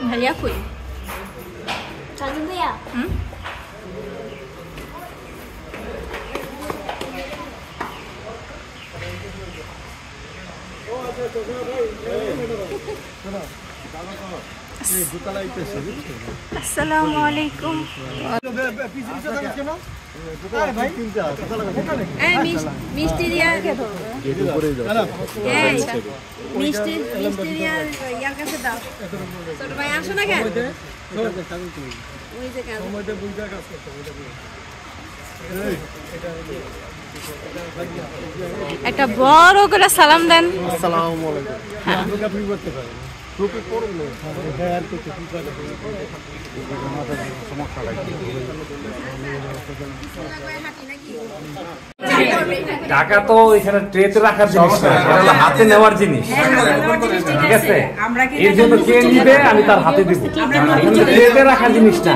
ভাইয়া কই? সাজু ভাইয়া আসসালামু আলাইকুম। মিষ্টি দিয়া মিষ্টি দিয়া ইয়ার কাছে দাও। ছোট ভাই আসো না কেন? একটা বড় করে সালাম দেন। আসসালামু আলাইকুম। টাকা তো এখানে ট্রেতে রাখার জিনিস না, এটা হলো হাতে নেওয়ার জিনিস। ঠিক আছে, এর জন্য কে নিবে আমি তার হাতে দিব, ট্রেতে রাখার জিনিস না।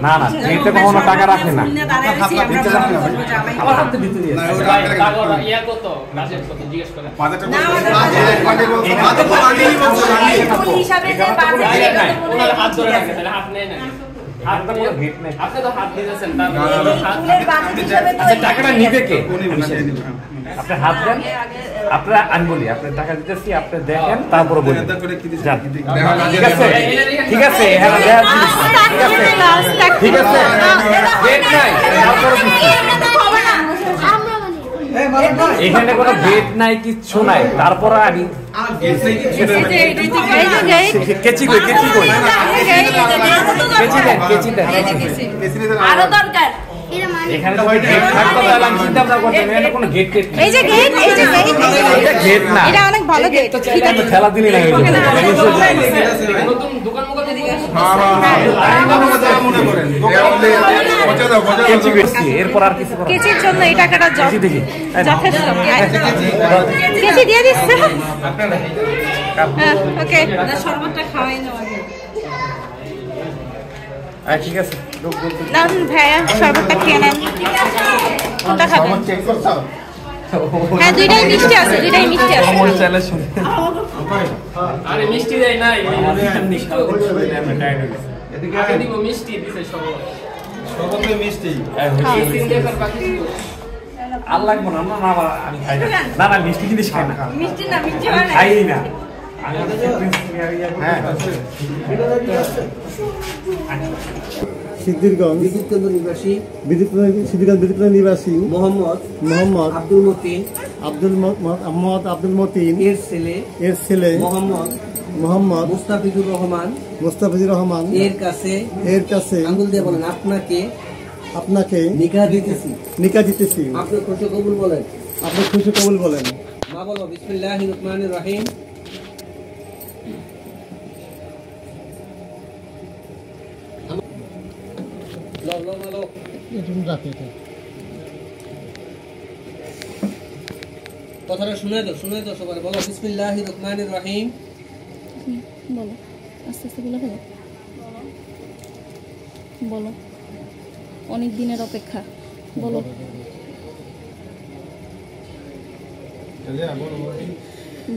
না না, ট্রেতে কখনো টাকা রাখে না, আমার হাতে দিতে দিয়েছে। টাকাটা নিবে কে? আপনি হাত দেন, আপনারা আমি বলি আপনি টাকা দিতেছি, আপনি দেখেন তারপরে বলি। ঠিক আছে ঠিক আছে, ঠিক আছে, এখানে কোনো গেট নাই, কিচ্ছু নাই, তারপরে আমি কেচি কই কেচি কই কেচি দেন কেচি দেন আরো দরকার। এখানে তো গেট থাকতো তাহলে আমি চিন্তা ভাবনা করতাম, এখানে কোনো গেট টেট নেই। এই যে গেট, এই যে গেট, এটা গেট না, এটা অনেক ভালো গেট। ঠিক আছে, খেলা দিলি না নতুন দোকান মোকাম দিকে এরপর আর কিছু কেচির জন্য এই টাকাটা যথেষ্ট। কেচি দিয়ে দিচ্ছে। ওকে, শরবতটা খাওয়াই নাও আগে। ঠিক আছে, নাম ভাইয়া শরবতটা খেয়ে নেন। কোনটা খাবেন? হ্যাঁ, দুইটাই মিষ্টি আছে, দুইটাই মিষ্টি আছে। আরে মিষ্টি দেয় নাই, মিষ্টি দিব, মিষ্টি দিছে সব মিষ্টি। আর লাগবো না, না না আমি খাই না, না না মিষ্টি জিনিস খাই না, মিষ্টি না, মিষ্টি হয় না, খাই না। সিদ্ধিরগঞ্জ নিবাসী মোহাম্মদ আব্দুল মতিন এর ছেলে মোহাম্মদ মুস্তাফিজুর রহমান এর কাছে আঙ্গুল দিয়ে বলেন আপনাকে নিকাহ দিতেছি। আপনি খুশি কবুল বলেন। মা বলো বিসমিল্লাহির রহমানির রহিম। কথাটা শুনে দাও সবাই বলো বিসমিল্লাহির রহমানির রহিম। বলো আস্তে আস্তে বলে ফেলো, বলো অনেক দিনের অপেক্ষা, বলো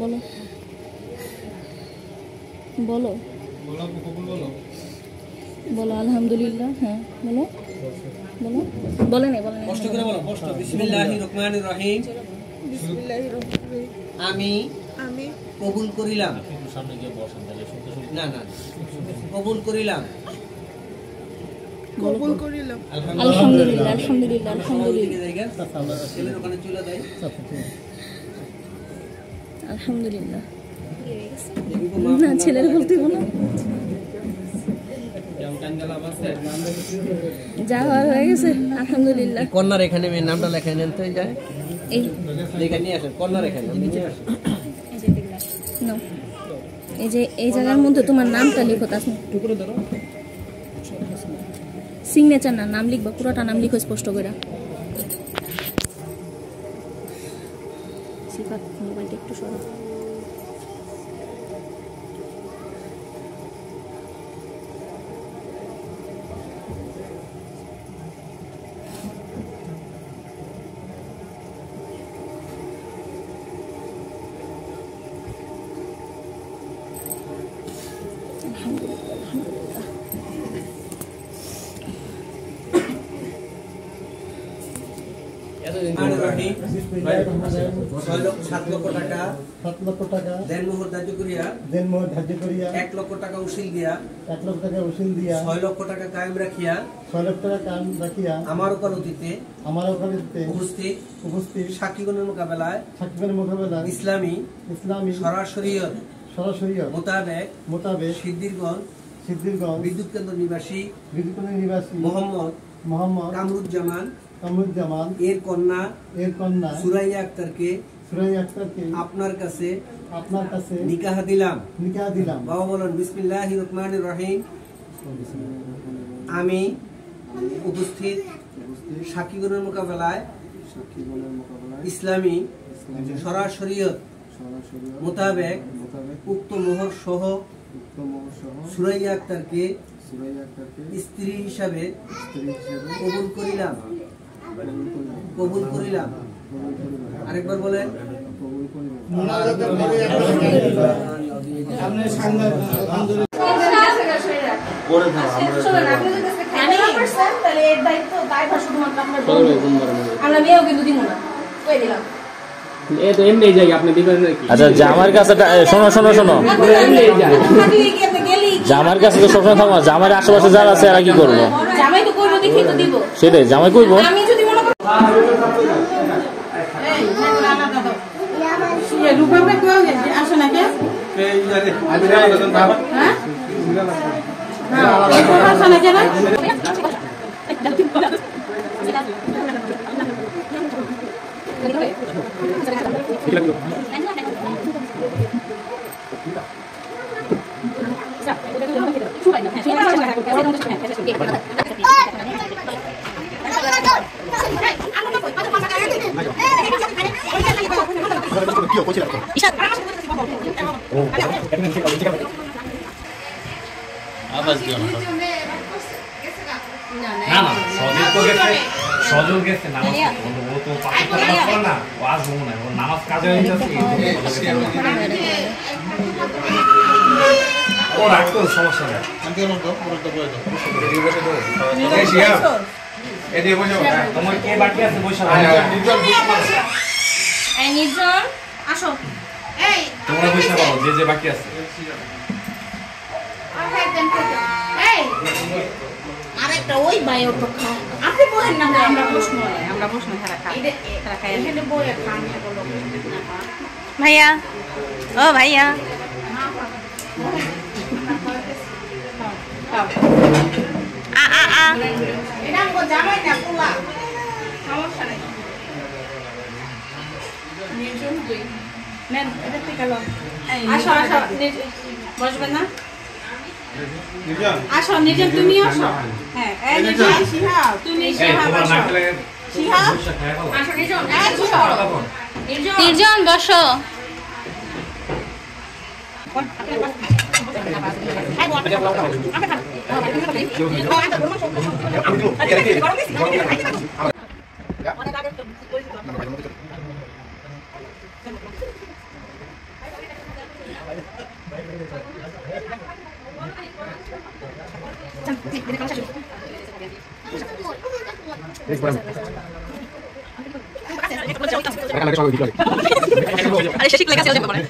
বলো বলো বলো আলহামদুলিল্লাহ। হ্যাঁ বলো বলো, বলে নেই কষ্ট করে বলো, কষ্ট। বিসমিল্লাহির রহমানির রহিম। আমি কবুল করিলাম, না না কবুল করিলাম আলহামদুলিল্লাহ আলহামদুলিল্লাহ আলহামদুলিল্লাহ ছেলের ওখানে চলে যায়। আলহামদুলিল্লাহ না, ছেলের বলতে বলো, যা হয়ে গেছে আলহামদুলিল্লাহ। কন্যার এখানে মেয়ের নামটা লেখা নেন তো, যায় এই লেখা নিয়ে আসেন, কন্যার এখানে নিচে আসেন। এই যে এই জায়গার মধ্যে তোমার নামটা লিখো, তাস টুকরো ধরো, সিগনেচার না, নাম লিখবা, পুরোটা নাম লিখো স্পষ্ট করে। সিফাত মোবাইলটা একটু সরো। $7 লক্ষ টাকা দেনমোহর ধার্য করিয়া 1 লক্ষ টাকা উসিল দিয়া 6 লক্ষ টাকা কায়েম রাখিয়া আমার ওকালতিতে উপস্থিত সাক্ষীগণের মোকাবেলায় ইসলামী শরীয়ত মোতাবেক সিদ্ধিরগঞ্জ বিদ্যুৎ কেন্দ্র নিবাসী মোহাম্মদ কামরুজ্জামান এর কন্যা সুরাইয়া আক্তারকে আপনার কাছে নিকাহ দিলাম। বাবা বলেন বিসমিল্লাহির রহমানির রহিম। আমি উপস্থিত সাক্ষীগণের মোকাবেলায় ইসলামী শরীয়ত মোতাবেক উক্ত মোহর সহ সুরাইয়া আক্তারকে স্ত্রী হিসাবে কবুল করিলাম। আরেকবার বলেন। আচ্ছা জামার কাছে শোনো জামার কাছে তো সবসময় থাকবো, জামার আশেপাশে যারা আছে এরা কি করবো? সেটাই জামাই করবো। আরেকটা ওই বায়ো তো খাও আপনি বলেন না আমরা প্রশ্ন তারা খাই এখানে বইয়ে খান বলো ভাইয়া ও ভাইয়া এটা আমগো জামাই না পোলা সমস্যা নাই নির্জন দুই নেন এটা থেকে লো আসো বসবেন না আসো নির্জন তুমি আসো হ্যাঁ এই নির্জন শিহাব তুমি শিহাব আসো শিহাব আসো নির্জন বসো আরে শেষ লেখা আছে পারে